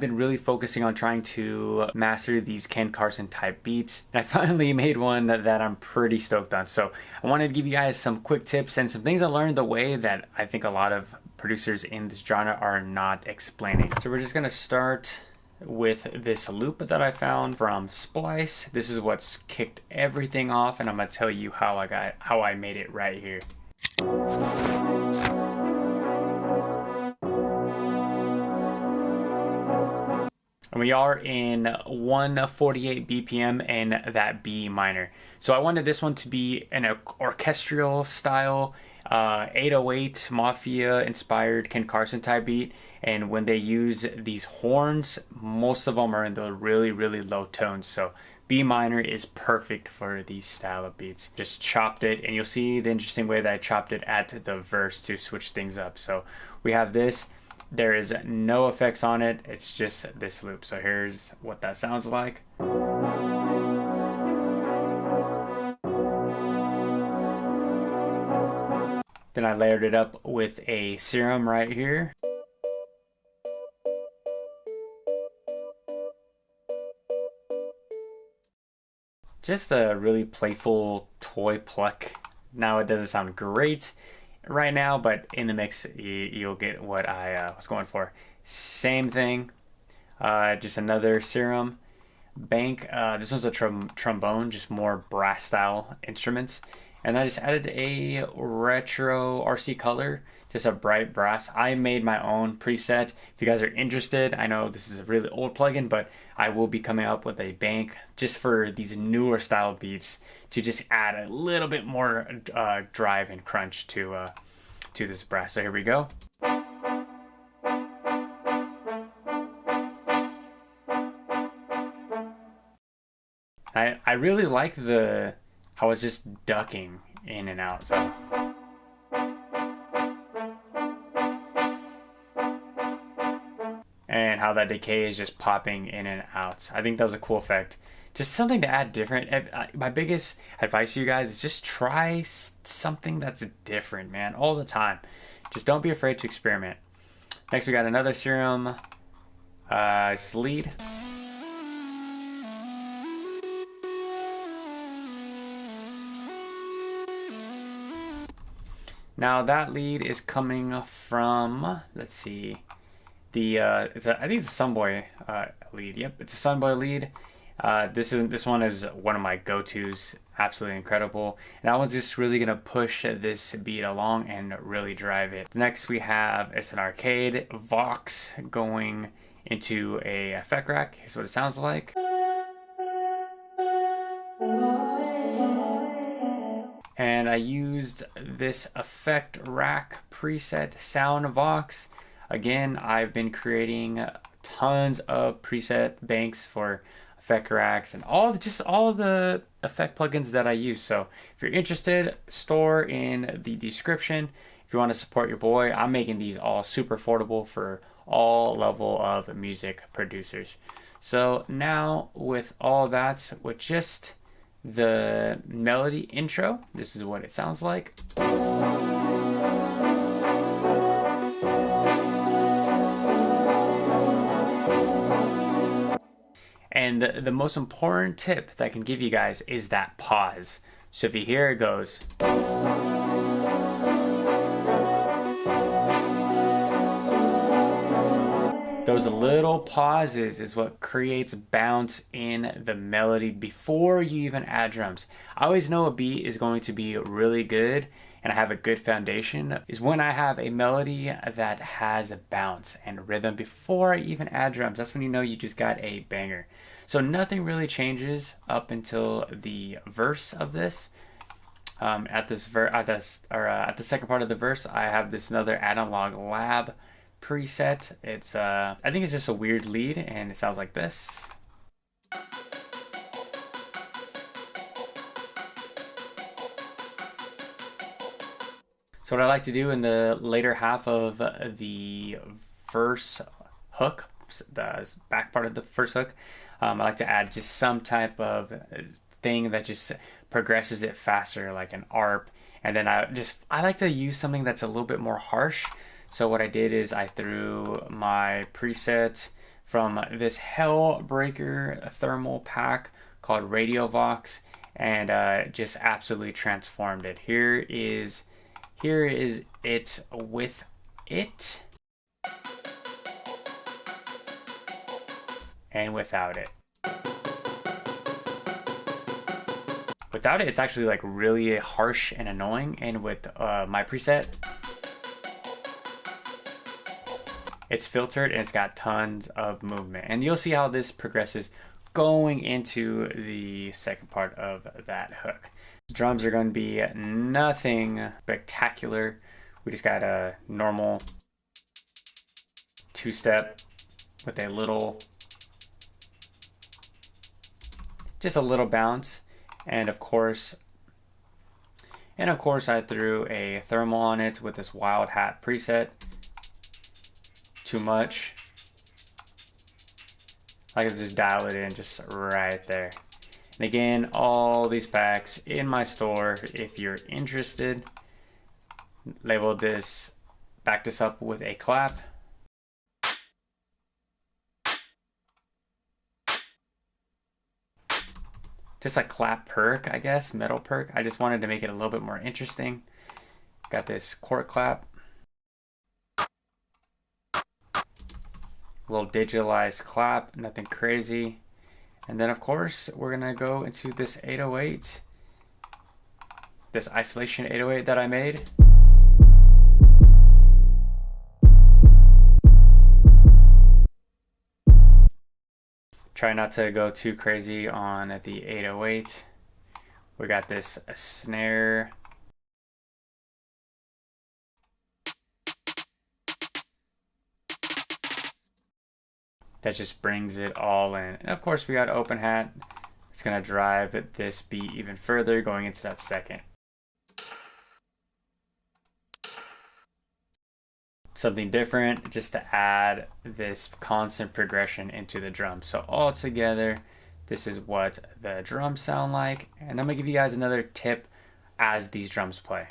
been really focusing on trying to master these Ken Carson type beats. And I finally made one that I'm pretty stoked on. So I wanted to give you guys some quick tips and some things I learned the way that I think a lot of producers in this genre are not explaining. So we're just gonna start with this loop that I found from Splice. This is what's kicked everything off, and I'm gonna tell you how I made it right here. And we are in 148 BPM in that B minor. So I wanted this one to be an orchestral style 808 Mafia inspired Ken Carson type beat. And when they use these horns, most of them are in the really, really low tones. So B minor is perfect for these style of beats. Just chopped it, and you'll see the interesting way that I chopped it at the verse to switch things up. So we have this. There is no effects on it. It's just this loop. So here's what that sounds like. Then I layered it up with a serum right here. Just a really playful toy pluck. Now it doesn't sound great right now, but in the mix you'll get what I was going for. Same thing, just another serum bank. This one's a trombone, just more brass style instruments, and I just added a retro RC color, just a bright brass. I made my own preset. If you guys are interested, I know this is a really old plugin, but I will be coming up with a bank just for these newer style beats to just add a little bit more drive and crunch to this brass. So here we go. I really like how it's just ducking in and out. So. And how that decay is just popping in and out. I think that was a cool effect. Just something to add different. My biggest advice to you guys is just try something that's different, man, all the time. Just don't be afraid to experiment. Next, we got another serum. Just lead. Now that lead is coming from, let's see, I think it's a Sunboy lead. Yep, it's a Sunboy lead. This one is one of my go-tos. Absolutely incredible. And that one's just really gonna push this beat along and really drive it. Next we have, it's an arcade Vox going into a effect rack. Here's what it sounds like. And I used this effect rack preset sound Vox. Again, I've been creating tons of preset banks for effect racks and all the effect plugins that I use. So if you're interested, store in the description. If you want to support your boy, I'm making these all super affordable for all level of music producers. So now with all that, with just the melody intro, this is what it sounds like. And the most important tip that I can give you guys is that pause. So if you hear it goes. Those little pauses is what creates bounce in the melody before you even add drums. I always know a beat is going to be really good and I have a good foundation is when I have a melody that has a bounce and rhythm before I even add drums. That's when you know you just got a banger. So nothing really changes up until the verse of this. At the second part of the verse, I have this another Analog Lab preset. It's I think it's just a weird lead, and it sounds like this. So what I like to do in the later half of the verse hook, the back part of the first hook, I like to add just some type of thing that just progresses it faster, like an ARP. And then I like to use something that's a little bit more harsh. So what I did is I threw my preset from this Hellbreaker thermal pack called Radio Vox, and just absolutely transformed it. Here is it with it and without it. Without it, it's actually like really harsh and annoying, and with my preset, it's filtered and it's got tons of movement. And you'll see how this progresses going into the second part of that hook. The drums are going to be nothing spectacular. We just got a normal two-step with just a little bounce. And of course I threw a thermal on it with this Wild Hat preset. Too much. I can just dial it in just right there. And again, all these packs in my store. If you're interested, back this up with a clap. Just a clap perk, I guess, metal perk. I just wanted to make it a little bit more interesting. Got this cork clap. A little digitalized clap, nothing crazy. And then of course, we're gonna go into this 808, this isolation 808 that I made. Try not to go too crazy on the 808. We got this snare. That just brings it all in. And of course we got open hat. It's gonna drive this beat even further going into that second. Something different just to add this constant progression into the drum. So all together, this is what the drums sound like. And I'm gonna give you guys another tip as these drums play.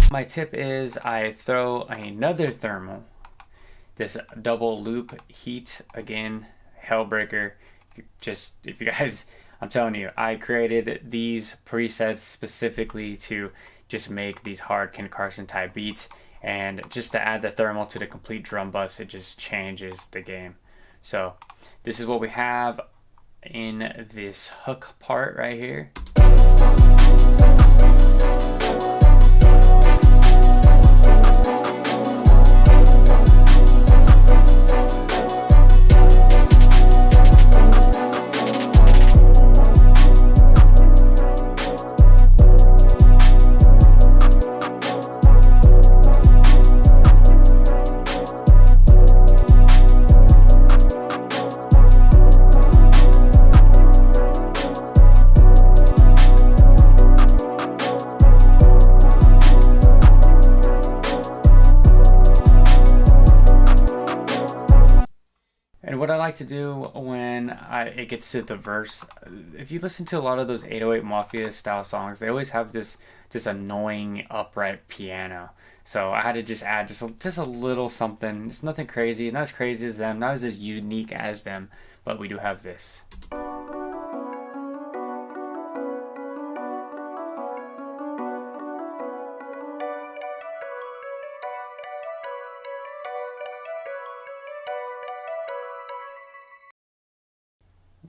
My tip is I throw another thermal, this double loop heat, again, Hellbreaker. If you guys, I'm telling you, I created these presets specifically to just make these hard Ken Carson type beats, and just to add the thermal to the complete drum bus, it just changes the game. So this is what we have in this hook part right here. And what I like to do when it gets to the verse, if you listen to a lot of those 808 Mafia style songs, they always have this annoying upright piano. So I had to just add just a little something. It's nothing crazy, not as crazy as them, not as unique as them, but we do have this.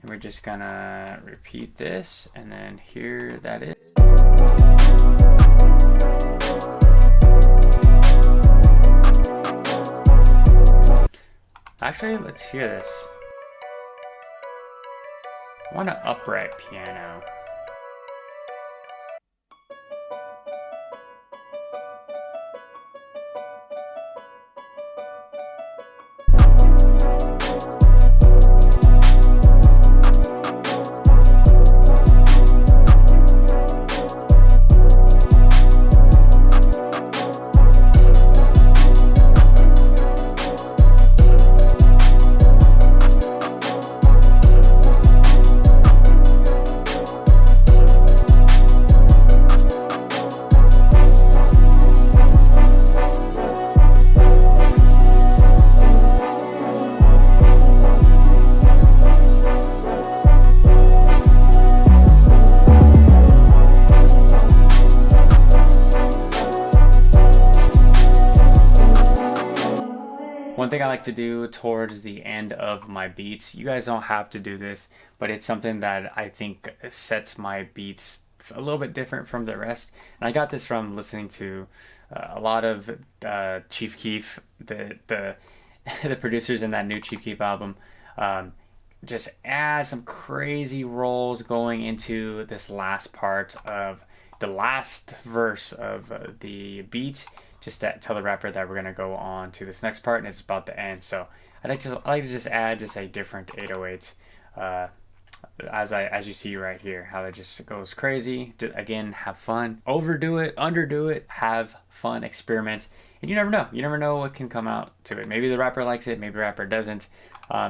And we're just gonna repeat this, and then here that is. Actually, let's hear this. I want an upright piano. One thing I like to do towards the end of my beats, you guys don't have to do this, but it's something that I think sets my beats a little bit different from the rest. And I got this from listening to a lot of Chief Keef, the the producers in that new Chief Keef album. Just add some crazy rolls going into this last part of the last verse of the beat, just to tell the rapper that we're gonna go on to this next part and it's about to end. So I like to just add just a different 808, as you see right here, how it just goes crazy. Again, have fun, overdo it, underdo it, have fun, experiment, and you never know what can come out to it. Maybe the rapper likes it, maybe the rapper doesn't.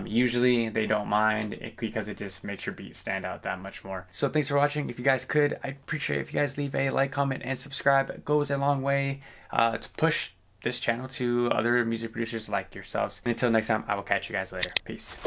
Usually they don't mind it because it just makes your beat stand out that much more. So thanks for watching. If you guys could, I'd appreciate it if you guys leave a like, comment, and subscribe. It goes a long way to push this channel to other music producers like yourselves. And until next time, I will catch you guys later. Peace.